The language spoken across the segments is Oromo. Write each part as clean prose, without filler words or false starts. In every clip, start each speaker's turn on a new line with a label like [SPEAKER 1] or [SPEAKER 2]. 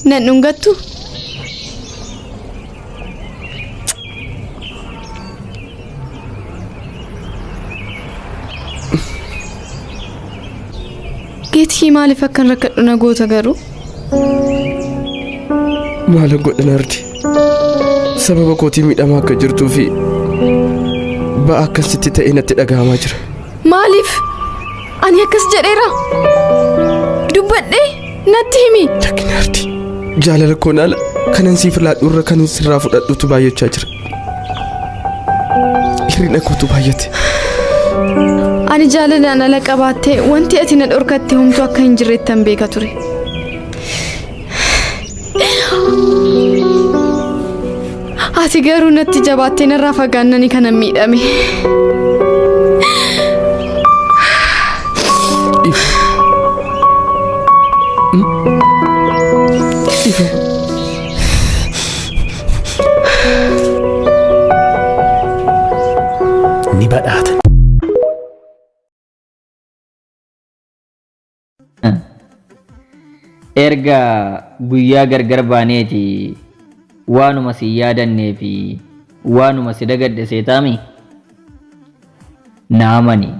[SPEAKER 1] nan dhungattu. Geetii maaliif akkan rakkadhu na goota garuu?
[SPEAKER 2] Maala godhan ardi. Sababa kootii miidhamaa akka jirtuu fi ba'a akkasitti ta'e natti dhagahamaa jira.
[SPEAKER 1] Maaliif? Ani akkas jedheera. Dubbadhee natti himi.
[SPEAKER 2] Lakkini ardi. Jaalala koo naala kanan siif laadhu irra kan sirraa fudhadhutu baay'achaa jira. Hirrina kootu baay'ate.
[SPEAKER 1] Ani jaalalaan ala qabaattee wanti ati na dhorkatte humtu akka hin jirrettan beeka ture. Ati garuu natti jabaattee narraa fagaannanii kanan miidhame.
[SPEAKER 2] Ni badhaata.
[SPEAKER 3] Erga guyyaa gargar baaneeti waanuma si yaadannee fi waanuma si dagadde seetaami naamani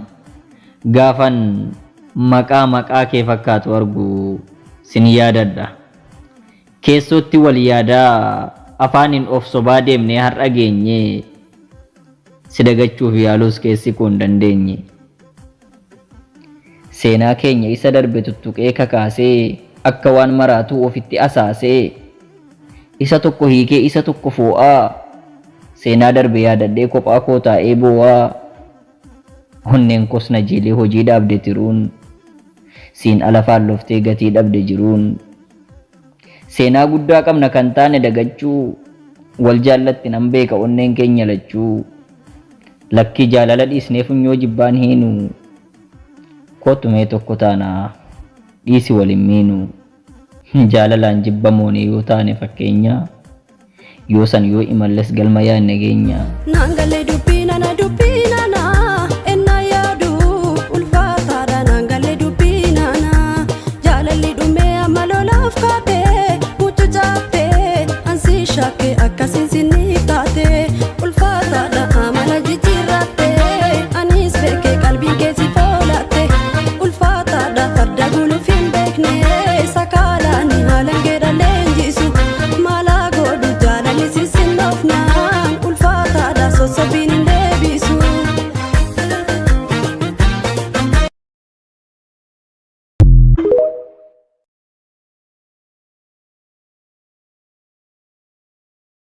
[SPEAKER 3] gaafan maqaa kee fakkaatu argu sin yaadadha. Keessootti wal yaadaa afaanin of sobaa deemnee har'a geenye si dagachuuf yaaluus keessi kun dandeenye. Seenaa keenya isa darbe tuttuqee kakaasee akka waan maraatuu ofitti asaasee isa tokko hiikee isa tokko foo'aa seenaa darbe yaadadhee kophaa koo taa'ee boo'aa onneen kos na jiilee hojii dhaabde tiruun siin alafaan loftee gatii dhabde jiruun seenaa guddaa qabna kan taane dagachuu wal jaallatti nan beeka onneen keenya lachuu lakkii jaalala dhiisnee funyoo jibbaan hiinu kootumee tokko taanaa dhiisi waliin miinu jaalalaan jibbamoone yoo taane fakkeenya yoo san yoo imalles galma yaadne geenya.